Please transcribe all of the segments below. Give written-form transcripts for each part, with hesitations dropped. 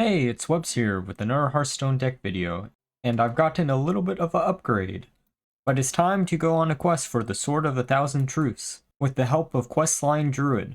Hey, it's Webz here with another Hearthstone deck video, and I've gotten a little bit of an upgrade. But it's time to go on a quest for the Sword of a Thousand Truths, with the help of Questline Druid.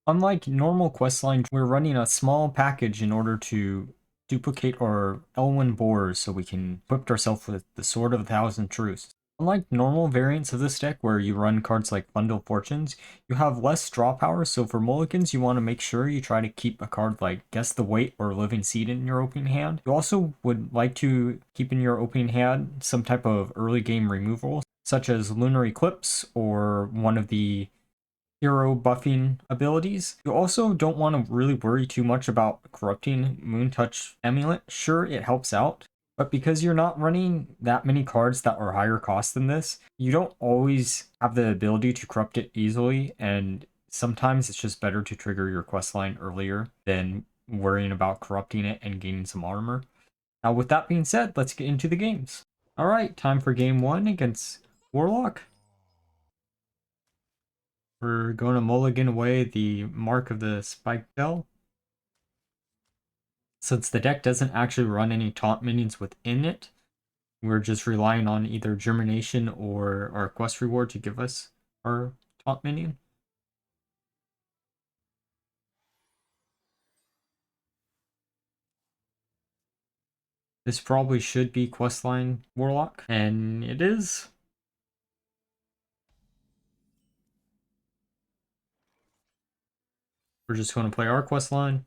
Unlike normal Questline, we're running a small package in order to duplicate our Elwyn boars so we can equip ourselves with the Sword of a Thousand Truths. Unlike normal variants of this deck where you run cards like Bundle Fortunes, you have less draw power, so for mulligans you want to make sure you try to keep a card like Guess the Weight or Living Seed in your opening hand. You also would like to keep in your opening hand some type of early game removal, such as Lunar Eclipse or one of the hero buffing abilities. You also don't want to really worry too much about corrupting Moontouch Amulet. Sure, it helps out, but because you're not running that many cards that are higher cost than this, you don't always have the ability to corrupt it easily, and sometimes it's just better to trigger your questline earlier than worrying about corrupting it and gaining some armor. Now, with that being said, let's get into the games. Alright, time for game 1 against Warlock. We're going to mulligan away the Mark of the Spiked Shell. Since the deck doesn't actually run any taunt minions within it, we're just relying on either Germination or our quest reward to give us our taunt minion. This probably should be Questline Warlock, and it is. We're just going to play our questline.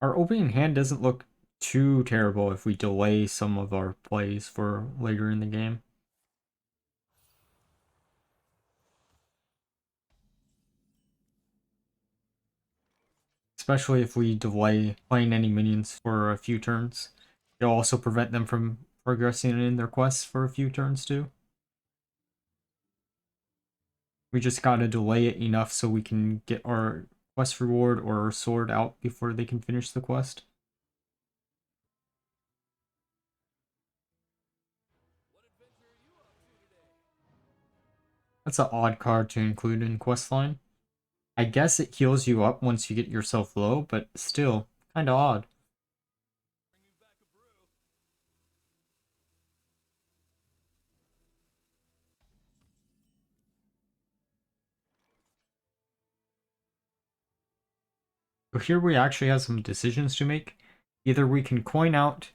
Our opening hand doesn't look too terrible if we delay some of our plays for later in the game. Especially if we delay playing any minions for a few turns. It'll also prevent them from progressing in their quests for a few turns too. We just gotta delay it enough so we can get our quest reward or our sword out before they can finish the quest. That's an odd card to include in questline. I guess it heals you up once you get yourself low, but still, kinda odd. So here we actually have some decisions to make. Either we can coin out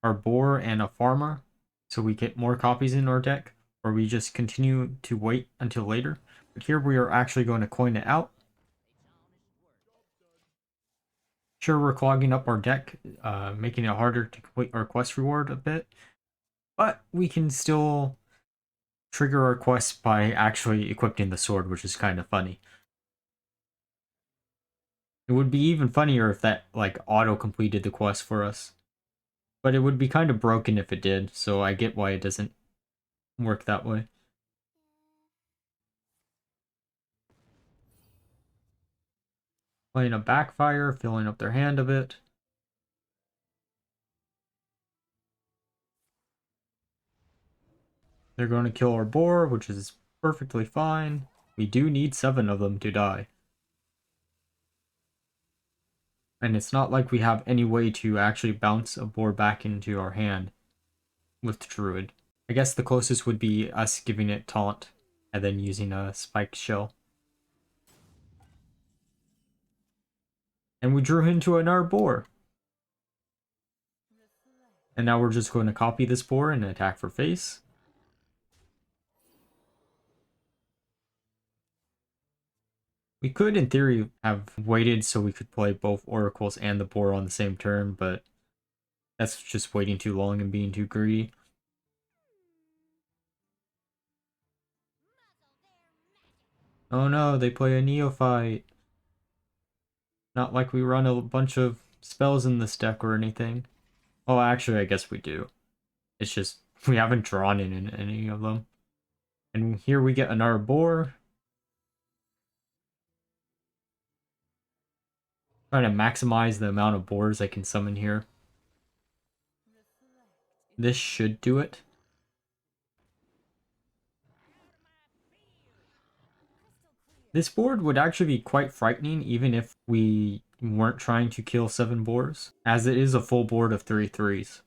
our boar and a farmer so we get more copies in our deck, or we just continue to wait until later. But here we are actually going to coin it out. Sure, we're clogging up our deck, making it harder to complete our quest reward a bit, but we can still trigger our quest by actually equipping the sword, which is kind of funny. It would be even funnier if that like auto completed the quest for us, but it would be kind of broken if it did, so I get why it doesn't work that way. Playing a backfire, filling up their hand a bit. They're going to kill our boar, which is perfectly fine. We do need 7 of them to die. And it's not like we have any way to actually bounce a boar back into our hand with Druid. I guess the closest would be us giving it taunt and then using a spiked shell. And we drew into another boar. And now we're just going to copy this boar and attack for face. We could, in theory, have waited so we could play both oracles and the boar on the same turn, but that's just waiting too long and being too greedy. Oh no, they play a neophyte. Not like we run a bunch of spells in this deck or anything. Oh, actually, I guess we do. It's just we haven't drawn in any of them. And here we get another boar. Trying to maximize the amount of boars I can summon here. This should do it. This board would actually be quite frightening even if we weren't trying to kill 7 boars, as it is a full board of 3 threes.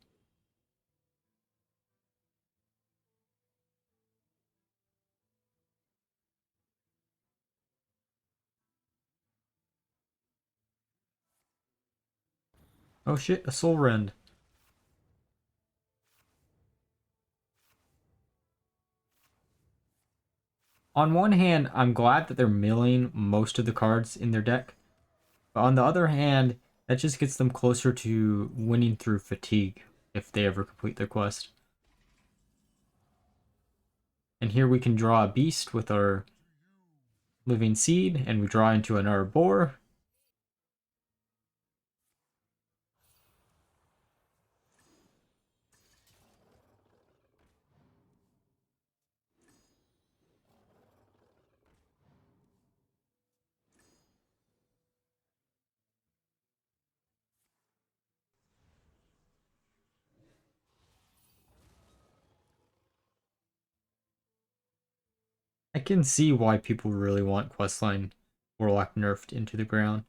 Oh shit, a soul rend. On one hand, I'm glad that they're milling most of the cards in their deck, but on the other hand, that just gets them closer to winning through fatigue if they ever complete their quest. And here we can draw a beast with our living seed, and we draw into another boar. I can see why people really want Questline Warlock nerfed into the ground.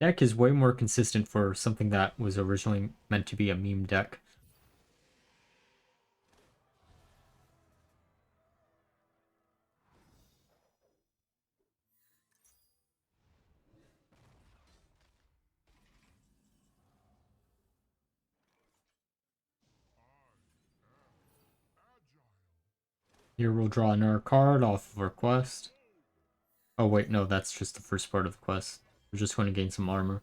Deck is way more consistent for something that was originally meant to be a meme deck. Here we'll draw another card off of our quest. Oh wait, no, that's just the first part of the quest. We're just going to gain some armor.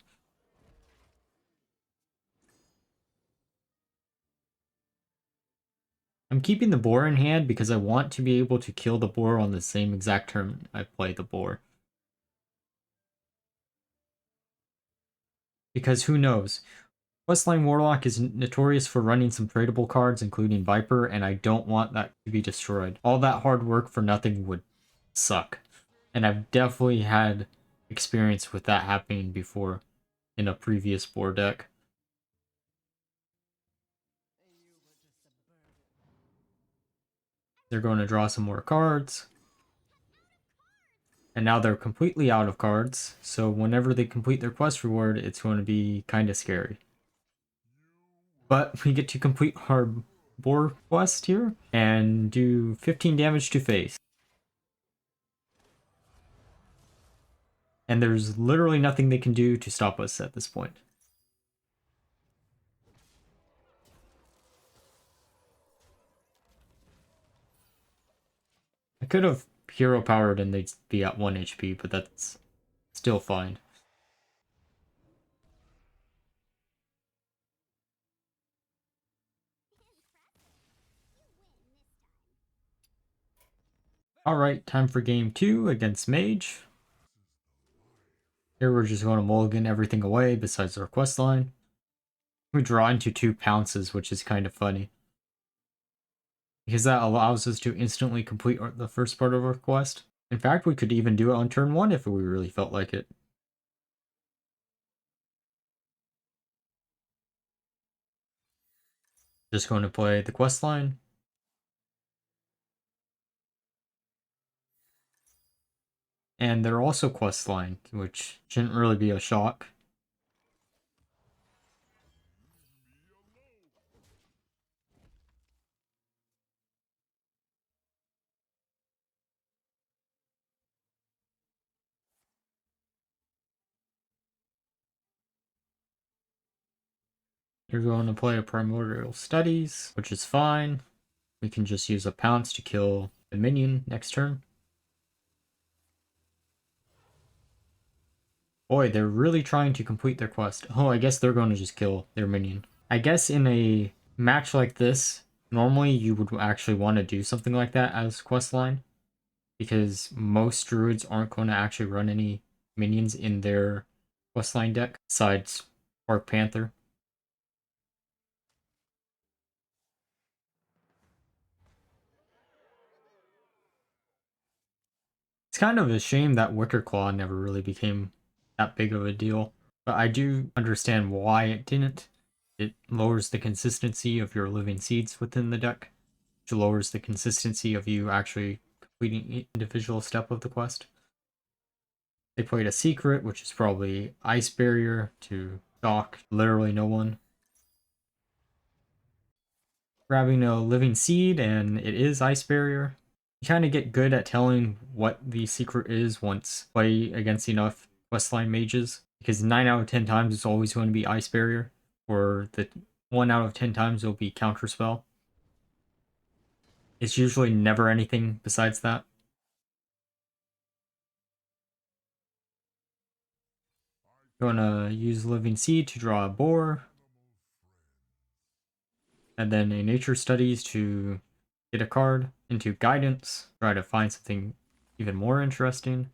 I'm keeping the boar in hand because I want to be able to kill the boar on the same exact turn I play the boar. Because who knows? Questline Warlock is notorious for running some tradable cards, including Viper, and I don't want that to be destroyed. All that hard work for nothing would suck. And I've definitely had experience with that happening before in a previous board deck. They're going to draw some more cards. And now they're completely out of cards, so whenever they complete their quest reward, it's going to be kind of scary. But we get to complete our Boar quest here and do 15 damage to face. And there's literally nothing they can do to stop us at this point. I could have hero powered and they'd be at 1 HP, but that's still fine. Alright, time for game 2 against Mage. Here we're just going to mulligan everything away besides our quest line. We draw into 2 pounces, which is kind of funny. Because that allows us to instantly complete the first part of our quest. In fact, we could even do it on turn 1 if we really felt like it. Just going to play the quest line. And they're also quest line, which shouldn't really be a shock. You're going to play a Primordial Studies, which is fine. We can just use a pounce to kill the minion next turn. Boy, they're really trying to complete their quest. Oh, I guess they're going to just kill their minion. I guess in a match like this, normally you would actually want to do something like that as quest line, because most druids aren't going to actually run any minions in their quest line deck, besides Orc Panther. It's kind of a shame that Wicker Claw never really became that big of a deal, but I do understand why it didn't. It lowers the consistency of your living seeds within the deck, which lowers the consistency of you actually completing each individual step of the quest. They played a secret, which is probably Ice Barrier to shock literally no one. Grabbing a Living Seed, and it is Ice Barrier. You kind of get good at telling what the secret is once play against enough questline mages, because 9 out of 10 times it's always going to be Ice Barrier, or the 1 out of 10 times it'll be Counterspell. It's usually never anything besides that. Gonna use Living Seed to draw a Boar, and then a Nature Studies to get a card, into Guidance, try to find something even more interesting,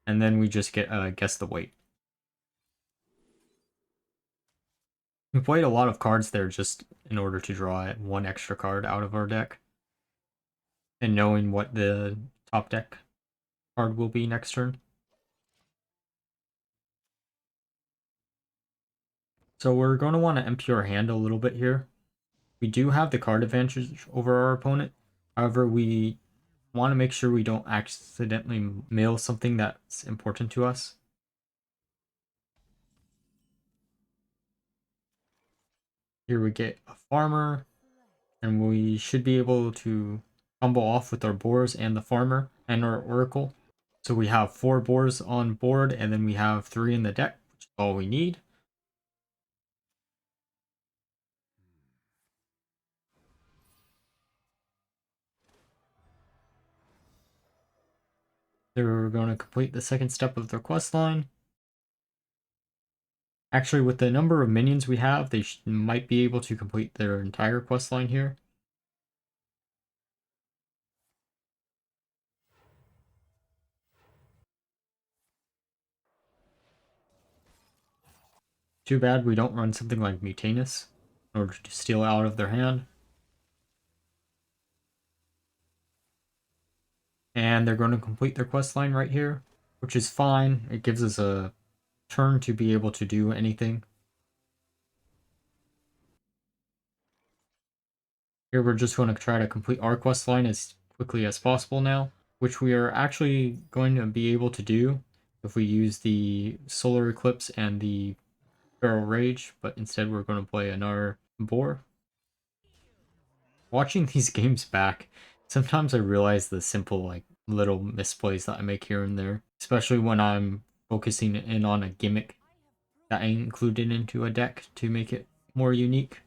and then we just get Guess the Weight. We played a lot of cards there just in order to draw one extra card out of our deck, and knowing what the top deck card will be next turn. So we're going to want to empty our hand a little bit here. We do have the card advantage over our opponent. However, we want to make sure we don't accidentally mill something that's important to us. Here we get a farmer, and we should be able to combo off with our boars and the farmer and our oracle. So we have 4 boars on board, and then we have 3 in the deck, which is all we need. They're going to complete the second step of their quest line. Actually, with the number of minions we have, they might be able to complete their entire quest line here. Too bad we don't run something like Mutanus in order to steal out of their hand. And they're going to complete their quest line right here, which is fine. It gives us a turn to be able to do anything. Here we're just going to try to complete our quest line as quickly as possible now, which we are actually going to be able to do if we use the Solar Eclipse and the Feral Rage, but instead we're going to play another Boar. Watching these games back, sometimes I realize the simple, like, little misplays that I make here and there, especially when I'm focusing in on a gimmick that I included into a deck to make it more unique.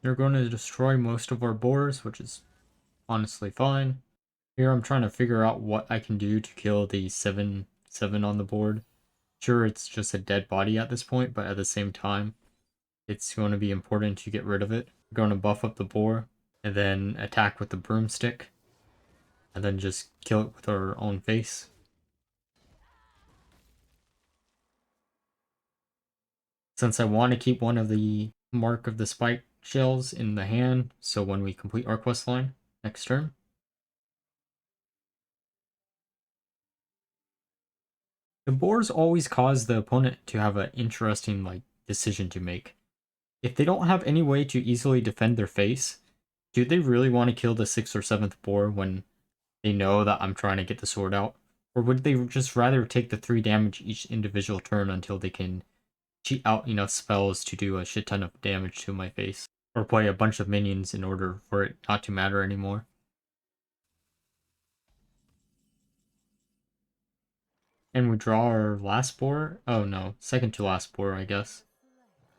They're going to destroy most of our boars, which is honestly fine. Here I'm trying to figure out what I can do to kill the 7/7 on the board. Sure, it's just a dead body at this point, but at the same time, it's going to be important to get rid of it. We're going to buff up the boar, and then attack with the broomstick, and then just kill it with our own face. Since I want to keep one of the Mark of the Spike shells in the hand, so when we complete our quest line next turn. The boars always cause the opponent to have an interesting decision to make. If they don't have any way to easily defend their face, do they really want to kill the 6th or 7th boar when they know that I'm trying to get the sword out? Or would they just rather take the 3 damage each individual turn until they can cheat out enough spells to do a shit ton of damage to my face? Or play a bunch of minions in order for it not to matter anymore? And we draw our last boar? Oh no, second to last boar, I guess.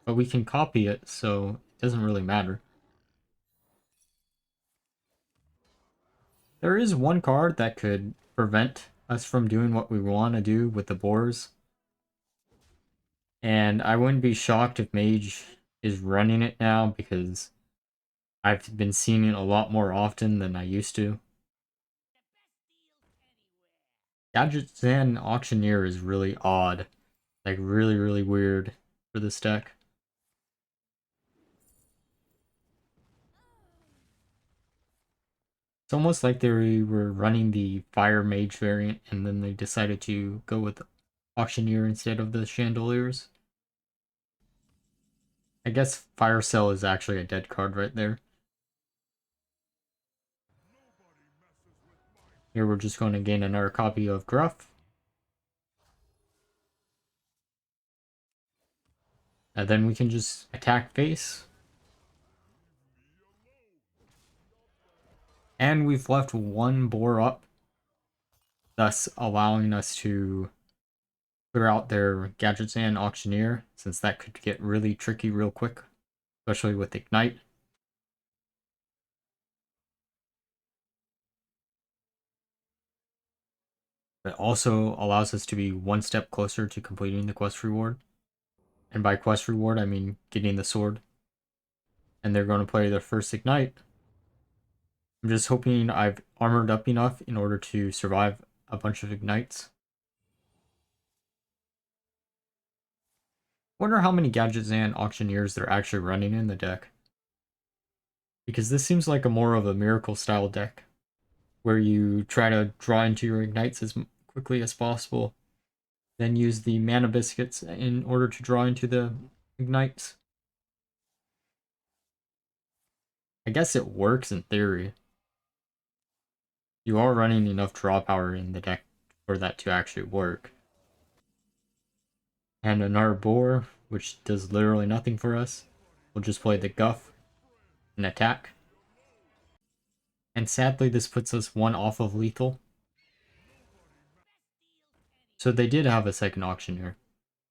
But we can copy it, so it doesn't really matter. There is one card that could prevent us from doing what we want to do with the boars. And I wouldn't be shocked if Mage is running it now, because I've been seeing it a lot more often than I used to. Gadgetzan Auctioneer is really odd. Like, really, really weird for this deck. It's almost like they were running the Fire Mage variant, and then they decided to go with Auctioneer instead of the Chandeliers. I guess Fire Cell is actually a dead card right there. Here we're just going to gain another copy of Gruff. And then we can just attack face. And we've left one boar up, thus allowing us to clear out their Gadgets and Auctioneer, since that could get really tricky real quick, especially with Ignite. It also allows us to be one step closer to completing the quest reward. And by quest reward, I mean getting the sword. And they're going to play their first Ignite. I'm just hoping I've armored up enough in order to survive a bunch of Ignites. Wonder how many Gadgets and Auctioneers they're actually running in the deck. Because this seems like a more of a miracle style deck, where you try to draw into your Ignites as quickly as possible, then use the mana biscuits in order to draw into the Ignites. I guess it works in theory. You are running enough draw power in the deck for that to actually work. And another Boar, which does literally nothing for us. We'll just play the Guff and attack. And sadly, this puts us one off of lethal. So they did have a second Auctioneer.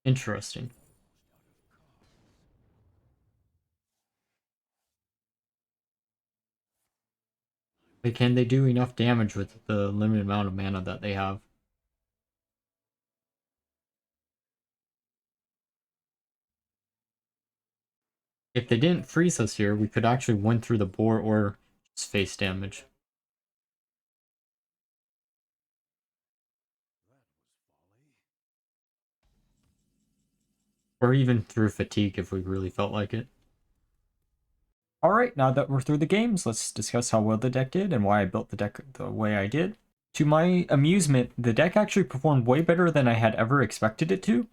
Interesting. But can they do enough damage with the limited amount of mana that they have? If they didn't freeze us here, we could actually win through the Boar or just face damage. Or even through fatigue if we really felt like it. Alright, now that we're through the games, let's discuss how well the deck did and why I built the deck the way I did. To my amusement, the deck actually performed way better than I had ever expected it to.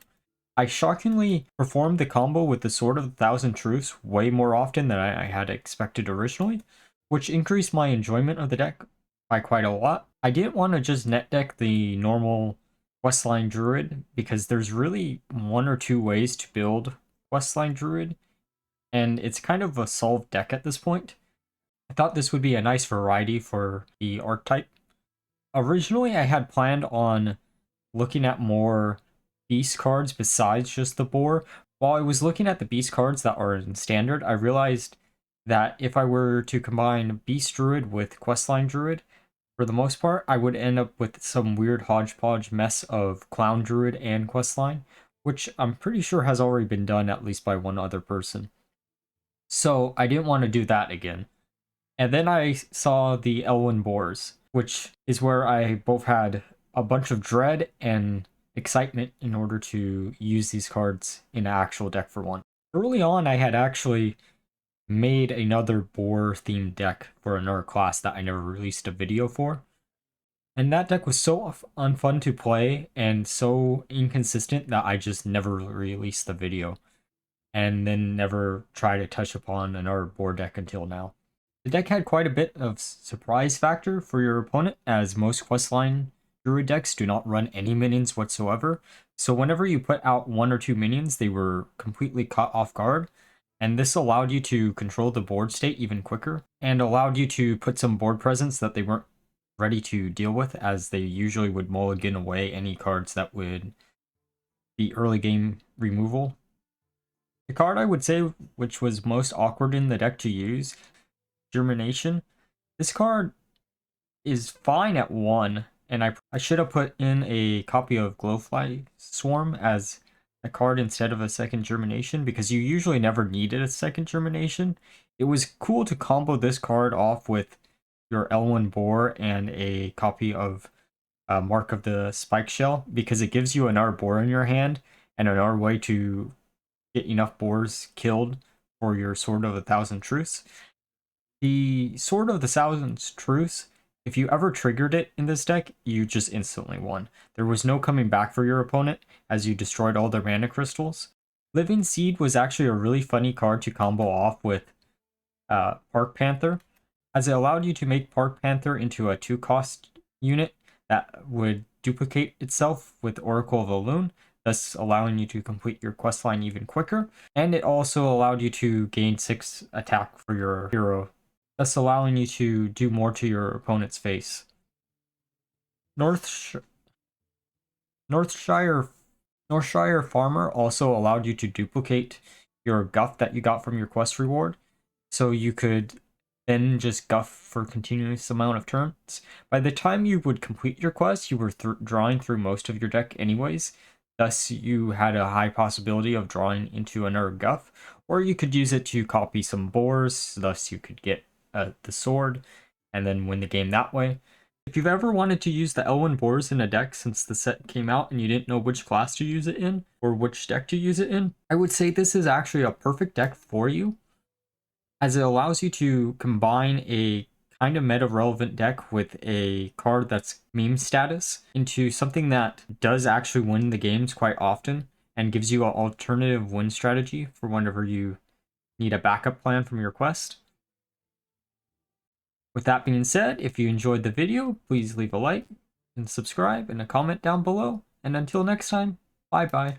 I shockingly performed the combo with the Sword of the Thousand Truths way more often than I had expected originally, which increased my enjoyment of the deck by quite a lot. I didn't want to just net deck the normal Questline Druid, because there's really one or two ways to build Questline Druid, and it's kind of a solved deck at this point. I thought this would be a nice variety for the archetype. Originally, I had planned on looking at more beast cards besides just the boar. While I was looking at the beast cards that are in standard, I realized that if I were to combine Beast Druid with Questline Druid, for the most part, I would end up with some weird hodgepodge mess of Clown Druid and Questline, which I'm pretty sure has already been done at least by one other person. So I didn't want to do that again. And then I saw the Elwyn Boars, which is where I both had a bunch of dread and excitement in order to use these cards in an actual deck for one. Early on, I had actually made another boar themed deck for another class that I never released a video for. And that deck was so unfun to play and so inconsistent that I just never released the video, and then never tried to touch upon another boar deck until now. The deck had quite a bit of surprise factor for your opponent, as most Questline Druid decks do not run any minions whatsoever. So whenever you put out one or two minions, they were completely caught off guard. And this allowed you to control the board state even quicker, and allowed you to put some board presence that they weren't ready to deal with, as they usually would mulligan away any cards that would be early game removal. The card I would say which was most awkward in the deck to use, Germination. This card is fine at 1, and I should have put in a copy of Glowfly Swarm as a card instead of a second Germination, because you usually never needed a second Germination. It was cool to combo this card off with your Elwyn Boar and a copy of Mark of the Spike Shell, because it gives you another boar in your hand and another way to get enough boars killed for your Sword of a Thousand Truths. The Sword of the Thousand Truths If you ever triggered it in this deck, you just instantly won. There was no coming back for your opponent, as you destroyed all their mana crystals. Living Seed was actually a really funny card to combo off with Park Panther, as it allowed you to make Park Panther into a 2-cost unit that would duplicate itself with Oracle of Elune, thus allowing you to complete your questline even quicker. And it also allowed you to gain 6 attack for your hero, thus allowing you to do more to your opponent's face. Northshire Farmer also allowed you to duplicate your guff that you got from your quest reward, so you could then just guff for a continuous amount of turns. By the time you would complete your quest, you were drawing through most of your deck anyways, thus you had a high possibility of drawing into another guff, or you could use it to copy some boars, thus you could get the sword, and then win the game that way. If you've ever wanted to use the Elwyn boars in a deck since the set came out and you didn't know which class to use it in, or which deck to use it in, I would say this is actually a perfect deck for you, as it allows you to combine a kind of meta-relevant deck with a card that's meme status into something that does actually win the games quite often and gives you an alternative win strategy for whenever you need a backup plan from your quest. With that being said, if you enjoyed the video, please leave a like and subscribe and a comment down below. And until next time, bye bye.